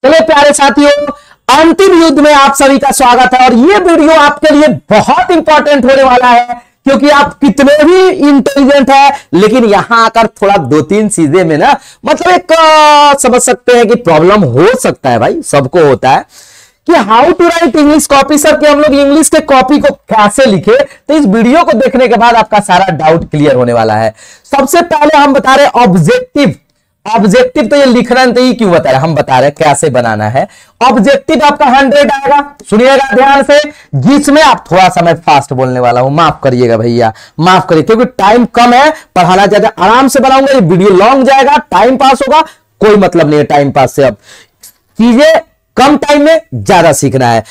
चलो प्यारे साथियों, अंतिम युद्ध में आप सभी का स्वागत है। और ये वीडियो आपके लिए बहुत इंपॉर्टेंट होने वाला है, क्योंकि आप कितने भी इंटेलिजेंट है, लेकिन यहां आकर थोड़ा दो तीन चीजें में ना मतलब एक समझ सकते हैं कि प्रॉब्लम हो सकता है। भाई सबको होता है कि how to write English copy. Sir कि हम लोग इंग्लिश के कॉपी को कैसे लिखे, तो इस वीडियो को देखने के बाद आपका सारा डाउट क्लियर होने वाला है। सबसे पहले हम बता रहे ऑब्जेक्टिव। ऑब्जेक्टिव तो ये लिखना नहीं, क्यों बता रहे, हम बता रहे कैसे बनाना है। ऑब्जेक्टिव आपका 100 आएगा, सुनिएगा ध्यान से, जिसमें आप थोड़ा सा मैं फास्ट बोलने वाला हूं, माफ करिएगा भैया, माफ करिए, क्योंकि टाइम कम है, पढ़ाना ज्यादा आराम से बनाऊंगा, ये वीडियो लॉन्ग जाएगा, टाइम पास होगा, कोई मतलब नहीं है टाइम पास से। अब चीजें कम टाइम में ज्यादा सीखना है।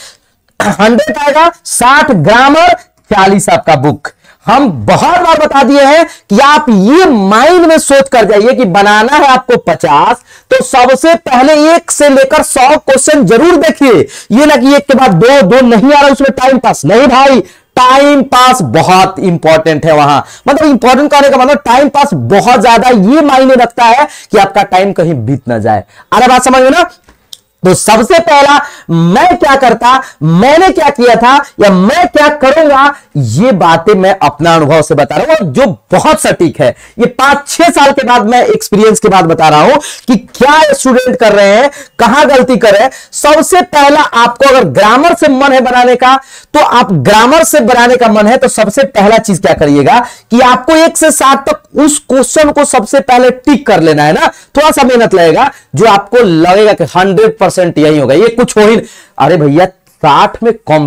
100 आएगा, 60 ग्रामर, 40 आपका बुक। हम बहुत बार बता दिए हैं कि आप ये माइंड में सोच कर जाइए कि बनाना है आपको 50, तो सबसे पहले 1 से लेकर 100 क्वेश्चन जरूर देखिए। ये ना कि एक के बाद दो नहीं आ रहा उसमें टाइम पास नहीं। भाई टाइम पास बहुत इंपॉर्टेंट है वहां, मतलब इंपॉर्टेंट करने का मतलब टाइम पास बहुत ज्यादा ये मायने रखता है कि आपका टाइम कहीं बीत ना जाए। अरे बात समझ में ना। तो सबसे पहला मैं क्या करता, मैंने क्या किया था या मैं क्या करूंगा, ये बातें मैं अपना अनुभव से बता रहा हूं, जो बहुत सटीक है। ये 5-6 साल के बाद मैं एक्सपीरियंस के बाद बता रहा हूं कि क्या स्टूडेंट कर रहे हैं, कहां गलती कर रहे हैं। सबसे पहला आपको अगर ग्रामर से मन है बनाने का, तो आप ग्रामर से बनाने का मन है तो सबसे पहला चीज क्या करिएगा कि आपको 1 से 7 तक उस क्वेश्चन को सबसे पहले टिक कर लेना है ना। थोड़ा सा मेहनत लगेगा, जो आपको लगेगा कि 100% यही होगा, ये कुछ हो ही। अरे भैया 60 में कम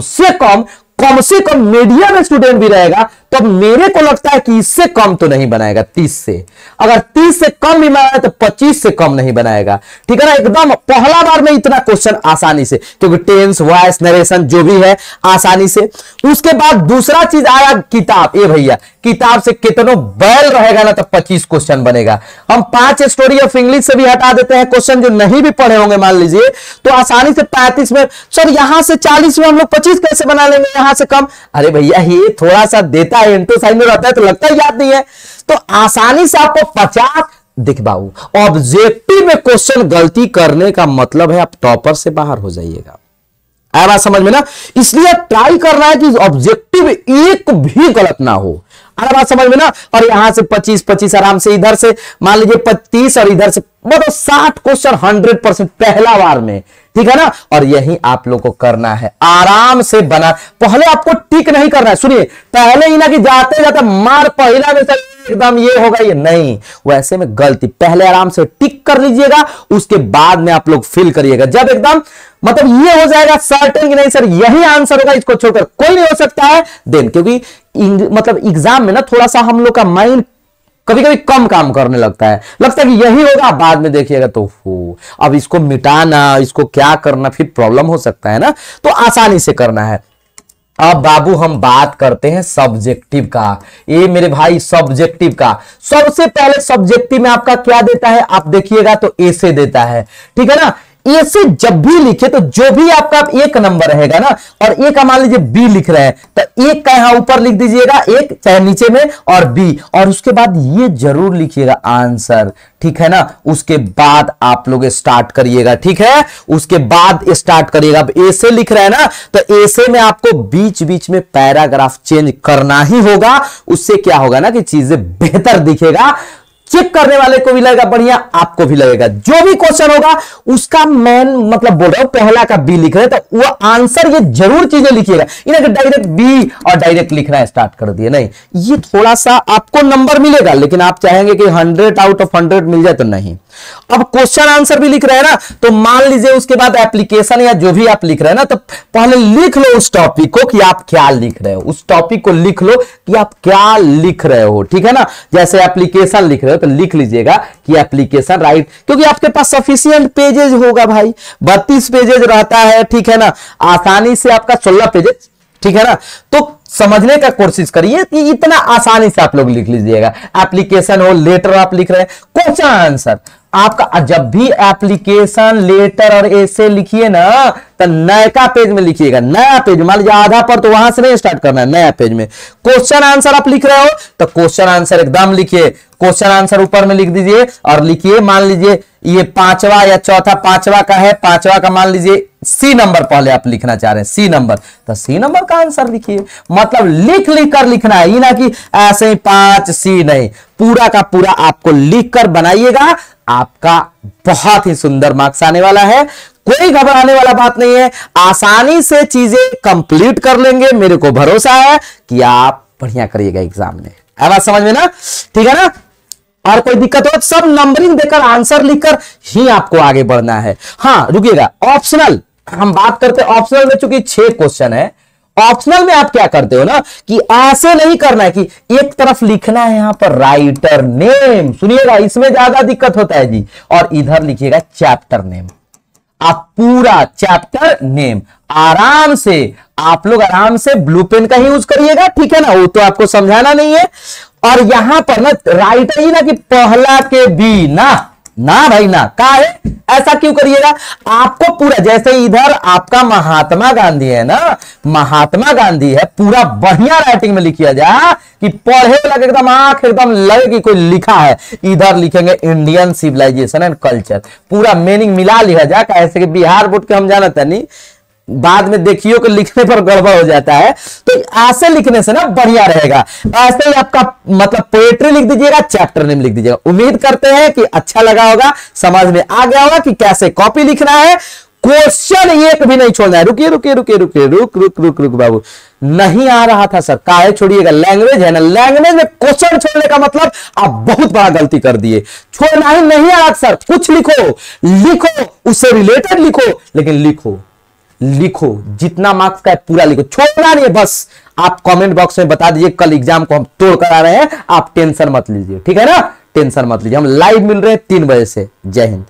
से कम मीडियम स्टूडेंट भी रहेगा, तो मेरे को लगता है कि इससे कम तो नहीं बनाएगा 30 से। अगर 30 से कम भी बनाया तो 25 से कम नहीं बनाएगा, ठीक है ना। एकदम पहला बार में इतना क्वेश्चन आसानी से, क्योंकि टेंस, वॉइस, नरेशन जो भी है आसानी से। उसके बाद दूसरा चीज आया किताब। ये भैया किताब से कितनों बैल रहेगा ना, तो 25 क्वेश्चन बनेगा। हम 5 स्टोरी ऑफ इंग्लिश से भी हटा देते हैं क्वेश्चन जो नहीं भी पढ़े होंगे, मान लीजिए, तो आसानी से 35 में। सर यहां से 40 में हम लोग 25 कैसे बना लेंगे, यहां से कम। अरे भैया ये थोड़ा सा देता है, इंटू साइन में रहता है तो लगता है याद नहीं है, तो आसानी से आपको 50 दिख बाबू। ऑब्जेक्टिव में क्वेश्चन गलती करने का मतलब है आप टॉपर से बाहर हो जाइएगा। आया बात समझ में ना। इसलिए ट्राई करना है कि ऑब्जेक्टिव एक भी गलत ना हो। आया बात समझ में ना। और यहां से 25 आराम से, इधर से मान लीजिए 35 और इधर से मतलब 60 क्वेश्चन 100% पहला बार में, ठीक है ना। और यही आप लोग को करना है, आराम से बना। पहले आपको टिक नहीं करना है, सुनिए, पहले ही ना कि जाते जाते मार पहला में एकदम ये होगा, ये नहीं, वैसे में गलती। पहले आराम से टिक कर लीजिएगा, उसके बाद में आप लोग फिल करिएगा। जब एकदम मतलब ये हो जाएगा सर्टेन कि नहीं सर यही आंसर होगा, इसको छोड़कर कोई नहीं हो सकता है, देन क्योंकि मतलब एग्जाम में ना थोड़ा सा हम लोग का माइंड कभी कभी कम काम करने लगता है कि यही होगा, बाद में देखिएगा तो हो अब इसको मिटाना, इसको क्या करना, फिर प्रॉब्लम हो सकता है ना। तो आसानी से करना है। अब बाबू हम बात करते हैं सब्जेक्टिव का। ये मेरे भाई सब्जेक्टिव का, सबसे पहले सब्जेक्टिव में आपका क्या देता है, आप देखिएगा तो ऐसे देता है, ठीक है ना। ऐसे जब भी लिखे तो जो भी आपका 1 नंबर रहेगा ना, और एक मान लीजिए बी लिख रहे हैं तो 1 का यहां ऊपर लिख दीजिएगा, 1 चाहे नीचे में, और बी, और उसके बाद ये जरूर लिखिएगा आंसर, ठीक है ना। उसके बाद आप लोग स्टार्ट करिएगा, ठीक है, उसके बाद स्टार्ट करिएगा। अब ऐसे लिख रहे हैं ना, तो ऐसे में आपको बीच बीच में पैराग्राफ चेंज करना ही होगा। उससे क्या होगा ना कि चीजें बेहतर दिखेगा, चेक करने वाले को भी लगेगा बढ़िया, आपको भी लगेगा। जो भी क्वेश्चन होगा उसका मैं मतलब बोल रहा हूं, पहला का बी लिख रहे हैं तो वो आंसर ये जरूर चीजें लिखिएगा, इन्हें डायरेक्ट बी और डायरेक्ट लिखना स्टार्ट कर दिए नहीं। ये थोड़ा सा आपको नंबर मिलेगा, लेकिन आप चाहेंगे कि 100 आउट ऑफ 100 मिल जाए तो नहीं। अब क्वेश्चन आंसर भी लिख रहे हैं ना, तो मान लीजिए उसके बाद एप्लीकेशन या जो भी आप लिख रहे हैं ना, तो पहले लिख लो उस टॉपिक को कि आप क्या लिख रहे हो, उस टॉपिक को लिख लो कि आप क्या लिख रहे हो, ठीक है ना। जैसे एप्लीकेशन लिख रहे हो तो लिख लीजिएगा कि एप्लीकेशन राइट, क्योंकि आपके पास सफिशिएंट पेजेज होगा भाई, 32 पेजेज रहता है, ठीक है ना। आसानी से आपका 16 पेजेज, ठीक है ना। तो समझने का कोशिश करिए कि इतना आसानी से आप लोग लिख लीजिएगा। एप्लीकेशन हो, लेटर आप लिख रहे हैं, क्वेश्चन आंसर आपका। जब भी एप्लीकेशन, लेटर और ऐसे लिखिए ना, तो नया पेज में लिखिएगा, नया पेज, मान लीजिए आधा पर तो वहां से नहीं स्टार्ट करना है, नया पेज में क्वेश्चन आंसर आप लिख रहे हो तो क्वेश्चन आंसर एकदम लिखिए, क्वेश्चन आंसर ऊपर में लिख दीजिए और लिखिए, मान लीजिए ये पांचवा या चौथा पांचवा का है, पांचवा का मान लीजिए सी नंबर पहले आप लिखना चाह रहे हैं, सी नंबर, तो सी नंबर का आंसर लिखिए। मतलब लिख लिख कर लिखना है, ये ना कि ऐसे ही 5 सी, नहीं, पूरा का पूरा आपको लिख कर बनाइएगा, आपका बहुत ही सुंदर मार्क्स आने वाला है। कोई घबराने वाला बात नहीं है, आसानी से चीजें कंप्लीट कर लेंगे, मेरे को भरोसा है कि आप बढ़िया करिएगा एग्जाम में। आवाज समझ में ना, ठीक है ना। और कोई दिक्कत हो सब नंबरिंग देकर आंसर लिखकर ही आपको आगे बढ़ना है। हाँ रुकिएगा, ऑप्शनल हम बात करते हैं, ऑप्शनल में चूंकि 6 क्वेश्चन है, ऑप्शनल में आप क्या करते हो ना कि ऐसे नहीं करना है कि एक तरफ लिखना है यहां पर राइटर नेम, सुनिएगा इसमें ज्यादा दिक्कत होता है जी, और इधर लिखिएगा चैप्टर नेम, आप पूरा चैप्टर नेम आराम से, आप लोग आराम से ब्लू पेन का ही यूज करिएगा, ठीक है ना, वो तो आपको समझाना नहीं है। और यहां पर ना राइटर ही ना कि पहला के बी, ना ना भाई ना, का है ऐसा क्यों करिएगा, आपको पूरा, जैसे इधर आपका महात्मा गांधी है ना, महात्मा गांधी है, पूरा बढ़िया राइटिंग में लिखिया जाए कि पढ़े लगे एकदम आंख एकदम लगे कि कोई लिखा है। इधर लिखेंगे इंडियन सिविलाइजेशन एंड कल्चर, पूरा मीनिंग मिला लिया जाए, ऐसे कि बिहार बोर्ड के हम जानते नहीं, बाद में देखियो कि लिखने पर गड़बड़ हो जाता है, तो ऐसे लिखने से ना बढ़िया रहेगा। ऐसे ही आपका मतलब पोएट्री लिख दीजिएगा, चैप्टर नेम लिख दीजिएगा। उम्मीद करते हैं कि अच्छा लगा होगा, समझ में आ गया होगा कि कैसे कॉपी लिखना है। क्वेश्चन एक भी नहीं छोड़ना है। रुकिए रुकिए रुकिए रुकिए, रुक रुक रुक रुक बाबू, नहीं आ रहा था सर, काहे छोड़िएगा, लैंग्वेज है ना, लैंग्वेज में क्वेश्चन छोड़ने का मतलब आप बहुत बड़ा गलती कर दिए। छोड़ना ही नहीं आ रहा सर, कुछ लिखो, लिखो उससे रिलेटेड लिखो, लेकिन लिखो लिखो, जितना मार्क्स का है पूरा लिखो, छोड़ना नहीं है। बस आप कमेंट बॉक्स में बता दीजिए कल एग्जाम को हम तोड़ कर आ रहे हैं, आप टेंशन मत लीजिए, ठीक है ना, टेंशन मत लीजिए। हम लाइव मिल रहे हैं 3 बजे से। जय हिंद।